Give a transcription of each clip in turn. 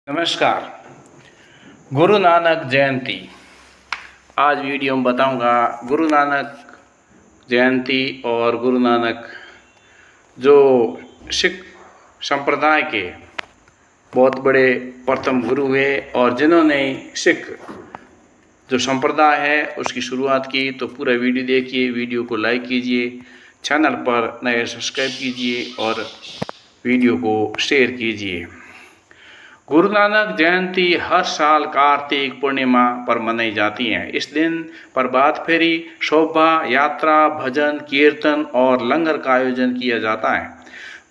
नमस्कार। गुरु नानक जयंती। आज वीडियो में बताऊंगा गुरु नानक जयंती और गुरु नानक जो सिख संप्रदाय के बहुत बड़े प्रथम गुरु हुए और जिन्होंने सिख जो संप्रदाय है उसकी शुरुआत की। तो पूरा वीडियो देखिए, वीडियो को लाइक कीजिए, चैनल पर नए सब्सक्राइब कीजिए और वीडियो को शेयर कीजिए। गुरु नानक जयंती हर साल कार्तिक पूर्णिमा पर मनाई जाती है। इस दिन प्रभात फेरी, शोभा यात्रा, भजन कीर्तन और लंगर का आयोजन किया जाता है।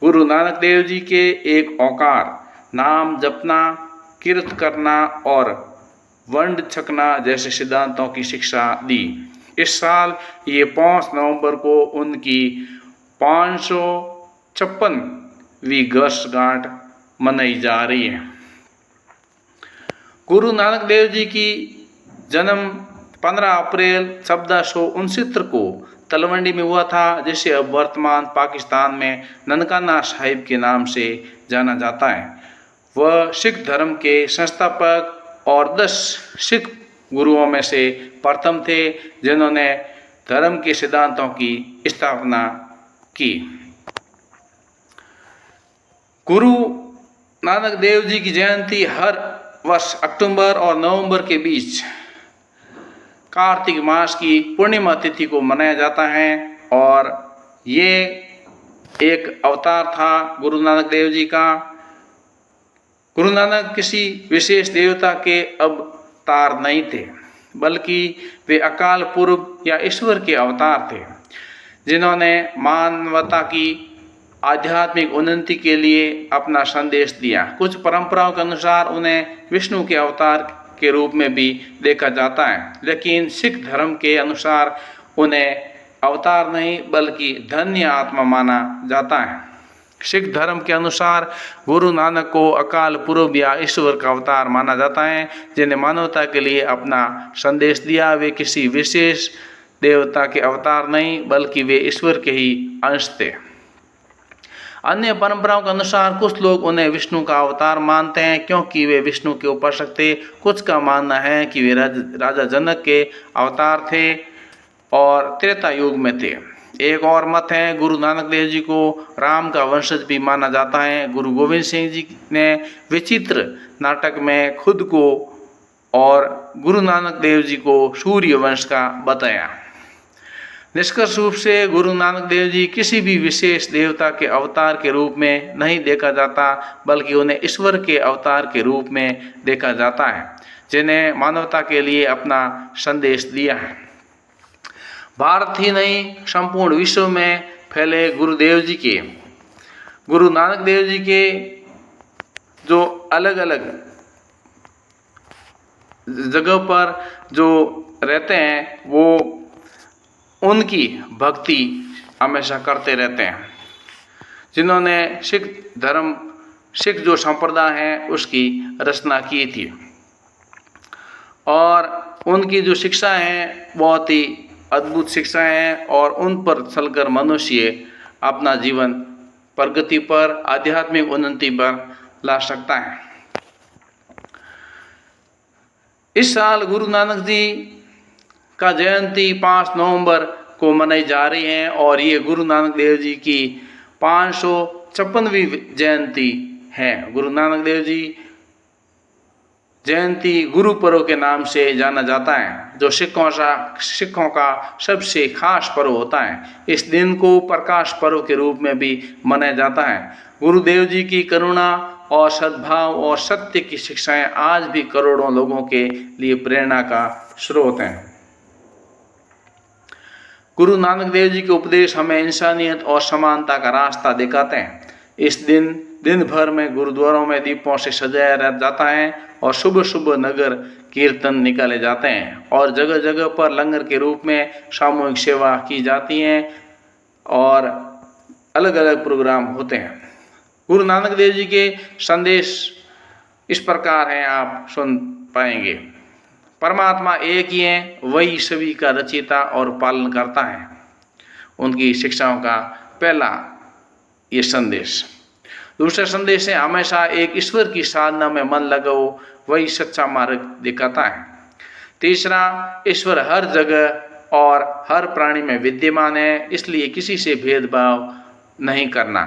गुरु नानक देव जी के एक औकार नाम जपना, कीर्त करना और वंड छकना जैसे सिद्धांतों की शिक्षा दी। इस साल ये 5 नवंबर को उनकी 556वीं वर्षगांठ मनाई जा रही है। गुरु नानक देव जी की जन्म 15 अप्रैल 1469 को तलवंडी में हुआ था, जिसे अब वर्तमान पाकिस्तान में ननकाना साहिब के नाम से जाना जाता है। वह सिख धर्म के संस्थापक और 10 सिख गुरुओं में से प्रथम थे जिन्होंने धर्म के सिद्धांतों की स्थापना की। गुरु नानक देव जी की जयंती हर वर्ष अक्टूबर और नवंबर के बीच कार्तिक मास की पूर्णिमा तिथि को मनाया जाता है और ये एक अवतार था गुरु नानक देव जी का। गुरु नानक किसी विशेष देवता के अवतार नहीं थे, बल्कि वे अकाल पुरख या ईश्वर के अवतार थे जिन्होंने मानवता की आध्यात्मिक उन्नति के लिए अपना संदेश दिया। कुछ परंपराओं के अनुसार उन्हें विष्णु के अवतार के रूप में भी देखा जाता है, लेकिन सिख धर्म के अनुसार उन्हें अवतार नहीं बल्कि धन्य आत्मा माना जाता है। सिख धर्म के अनुसार गुरु नानक को अकाल पुरख या ईश्वर का अवतार माना जाता है जिन्हें मानवता के लिए अपना संदेश दिया। वे किसी विशेष देवता के अवतार नहीं बल्कि वे ईश्वर के ही अंश थे। अन्य परंपराओं के अनुसार कुछ लोग उन्हें विष्णु का अवतार मानते हैं क्योंकि वे विष्णु के उपासक थे। कुछ का मानना है कि वे राजा जनक के अवतार थे और त्रेता युग में थे। एक और मत है गुरु नानक देव जी को राम का वंशज भी माना जाता है। गुरु गोविंद सिंह जी ने विचित्र नाटक में खुद को और गुरु नानक देव जी को सूर्य वंश का बताया। निष्कर्ष रूप से गुरु नानक देव जी किसी भी विशेष देवता के अवतार के रूप में नहीं देखा जाता बल्कि उन्हें ईश्वर के अवतार के रूप में देखा जाता है जिन्हें मानवता के लिए अपना संदेश दिया है। भारत ही नहीं संपूर्ण विश्व में फैले गुरु नानक देव जी के जो अलग अलग जगह पर जो रहते हैं वो उनकी भक्ति हमेशा करते रहते हैं। जिन्होंने सिख जो संप्रदाय है उसकी रचना की थी और उनकी जो शिक्षा है बहुत ही अद्भुत शिक्षा है और उन पर चलकर मनुष्य अपना जीवन प्रगति पर, आध्यात्मिक उन्नति पर ला सकता है। इस साल गुरु नानक जी का जयंती 5 नवंबर को मनाई जा रही है और ये गुरु नानक देव जी की 556वीं जयंती है। गुरु नानक देव जी जयंती गुरु पर्व के नाम से जाना जाता है जो सिखों का सबसे खास पर्व होता है। इस दिन को प्रकाश पर्व के रूप में भी मनाया जाता है। गुरुदेव जी की करुणा और सद्भाव और सत्य की शिक्षाएं आज भी करोड़ों लोगों के लिए प्रेरणा का स्रोत हैं। गुरु नानक देव जी के उपदेश हमें इंसानियत और समानता का रास्ता दिखाते हैं। इस दिन भर में गुरुद्वारों में दीपों से सजाया जाता है और सुबह सुबह नगर कीर्तन निकाले जाते हैं और जगह जगह पर लंगर के रूप में सामूहिक सेवा की जाती है और अलग अलग प्रोग्राम होते हैं। गुरु नानक देव जी के संदेश इस प्रकार हैं, आप सुन पाएंगे। परमात्मा एक ही है, वही सभी का रचयिता और पालन करता है। उनकी शिक्षाओं का पहला ये संदेश। दूसरा संदेश है, हमेशा एक ईश्वर की साधना में मन लगाओ, वही सच्चा मार्ग दिखाता है। तीसरा, ईश्वर हर जगह और हर प्राणी में विद्यमान है, इसलिए किसी से भेदभाव नहीं करना।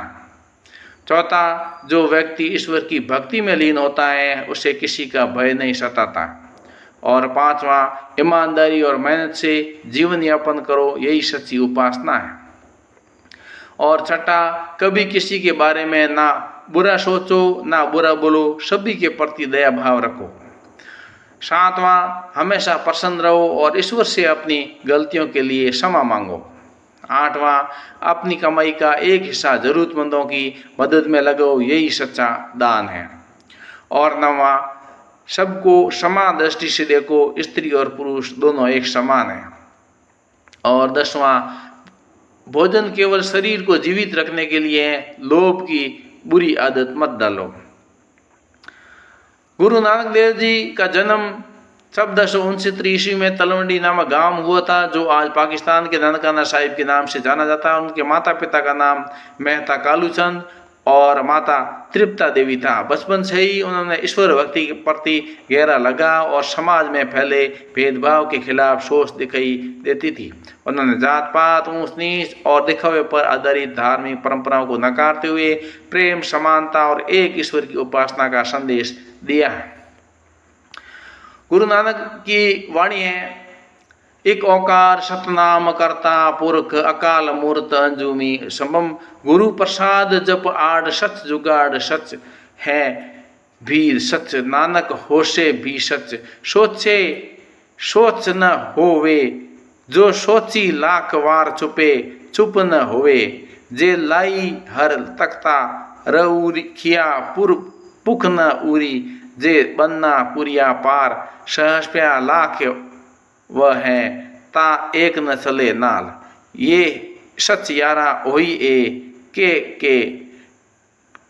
चौथा, जो व्यक्ति ईश्वर की भक्ति में लीन होता है उसे किसी का भय नहीं सताता। और पांचवा, ईमानदारी और मेहनत से जीवन यापन करो, यही सच्ची उपासना है। और छठा, कभी किसी के बारे में ना बुरा सोचो ना बुरा बोलो, सभी के प्रति दया भाव रखो। सातवां, हमेशा प्रसन्न रहो और ईश्वर से अपनी गलतियों के लिए क्षमा मांगो। आठवां, अपनी कमाई का एक हिस्सा जरूरतमंदों की मदद में लगाओ, यही सच्चा दान है। और नौवां, सबको समान दृष्टि से देखो, स्त्री और पुरुष दोनों एक समान हैं। और 10वां, भोजन केवल शरीर को जीवित रखने के लिए है, लोभ की बुरी आदत मत डालो। गुरु नानक देव जी का जन्म 1469 ईस्वी में तलवंडी नामक गांव में हुआ था, जो आज पाकिस्तान के ननकाना साहिब के नाम से जाना जाता है। उनके माता पिता का नाम मेहता कालूचंद और माता तृप्ता देवी था। बचपन से ही उन्होंने ईश्वर भक्ति के प्रति गहरा लगाव और समाज में फैले भेदभाव के खिलाफ सोच दिखाई देती थी। उन्होंने जात पात, ऊंच नीच और दिखावे पर आधारित धार्मिक परंपराओं को नकारते हुए प्रेम, समानता और एक ईश्वर की उपासना का संदेश दिया है। गुरु नानक की वाणी है, एक ओंकार सतनाम करता पुरख, अकाल मूर्त अंजुमी संभम, गुरु प्रसाद जप आड़ सच जुगाड़, सच है भी सच, नानक होशे भी सच, सोचे सोच न होवे, जो सोची लाख वार चुपे, चुप न होवे, जे लाई हर तख्ता रउरिया पुर पुख न उरी, जे बन्ना पुरिया पार, सहस्या लाख वह है ता एक न चले नाल, ये सच यारा ओही ए के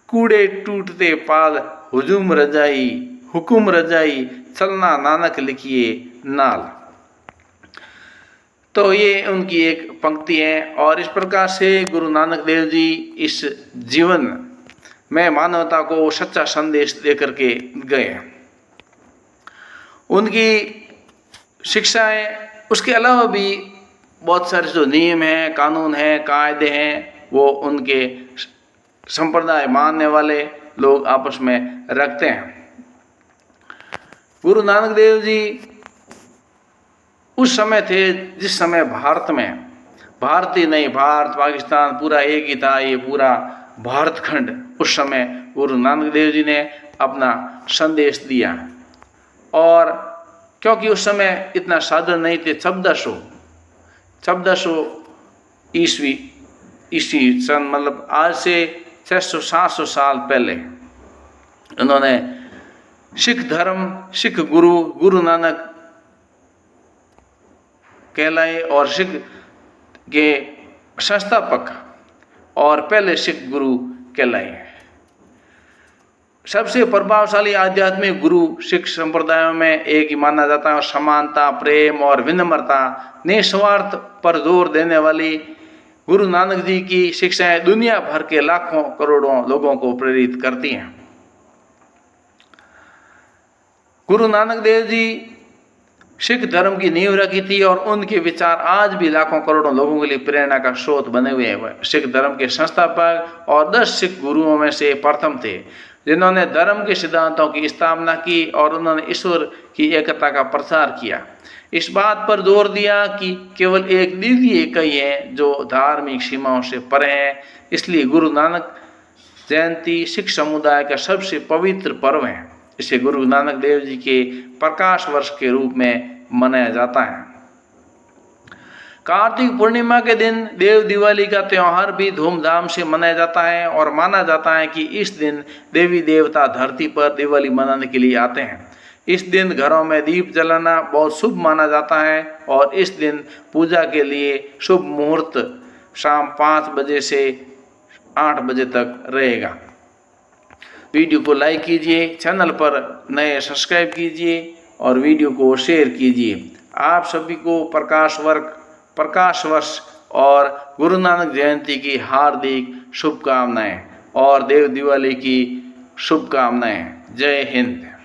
कूड़े टूटते पाल, हुजुम रजाई हुकुम रजाई, चलना नानक लिखिए नाल। तो ये उनकी एक पंक्ति है। और इस प्रकार से गुरु नानक देव जी इस जीवन में मानवता को सच्चा संदेश देकर के गए। उनकी शिक्षाएं, उसके अलावा भी बहुत सारे जो नियम हैं, कानून हैं, कायदे हैं, वो उनके संप्रदाय मानने वाले लोग आपस में रखते हैं। गुरु नानक देव जी उस समय थे जिस समय भारत में, भारत ही नहीं, भारत पाकिस्तान पूरा एक ही था, ये पूरा भारत खंड, उस समय गुरु नानक देव जी ने अपना संदेश दिया। और क्योंकि उस समय इतना साधन नहीं थे, 1400 ईस्वी सन, मतलब आज से 600-700 साल पहले उन्होंने सिख धर्म, सिख गुरु नानक कहलाए और सिख के संस्थापक और पहले सिख गुरु कहलाए। सबसे प्रभावशाली आध्यात्मिक गुरु सिख संप्रदायों में एक ही माना जाता है। और समानता, प्रेम और विनम्रता, निस्वार्थ पर जोर देने वाली गुरु नानक जी की शिक्षाएं दुनिया भर के लाखों करोड़ों लोगों को प्रेरित करती हैं। गुरु नानक देव जी सिख धर्म की नींव रखी थी और उनके विचार आज भी लाखों करोड़ों लोगों के लिए प्रेरणा का स्रोत बने हुए हैं। सिख धर्म के संस्थापक और 10 सिख गुरुओं में से प्रथम थे, जिन्होंने धर्म के सिद्धांतों की स्थापना की और उन्होंने ईश्वर की एकता का प्रचार किया। इस बात पर जोर दिया कि केवल एक दिव्य इकाई है जो धार्मिक सीमाओं से परे है। इसलिए गुरु नानक जयंती सिख समुदाय का सबसे पवित्र पर्व है। इसे गुरु नानक देव जी के प्रकाश वर्ष के रूप में मनाया जाता है। कार्तिक पूर्णिमा के दिन देव दिवाली का त्यौहार भी धूमधाम से मनाया जाता है और माना जाता है कि इस दिन देवी देवता धरती पर दिवाली मनाने के लिए आते हैं। इस दिन घरों में दीप जलाना बहुत शुभ माना जाता है और इस दिन पूजा के लिए शुभ मुहूर्त शाम 5 बजे से 8 बजे तक रहेगा। वीडियो को लाइक कीजिए, चैनल पर नए सब्सक्राइब कीजिए और वीडियो को शेयर कीजिए। आप सभी को प्रकाश वर्ष और गुरु नानक जयंती की हार्दिक शुभकामनाएं। और देव दिवाली की शुभकामनाएं। जय हिंद।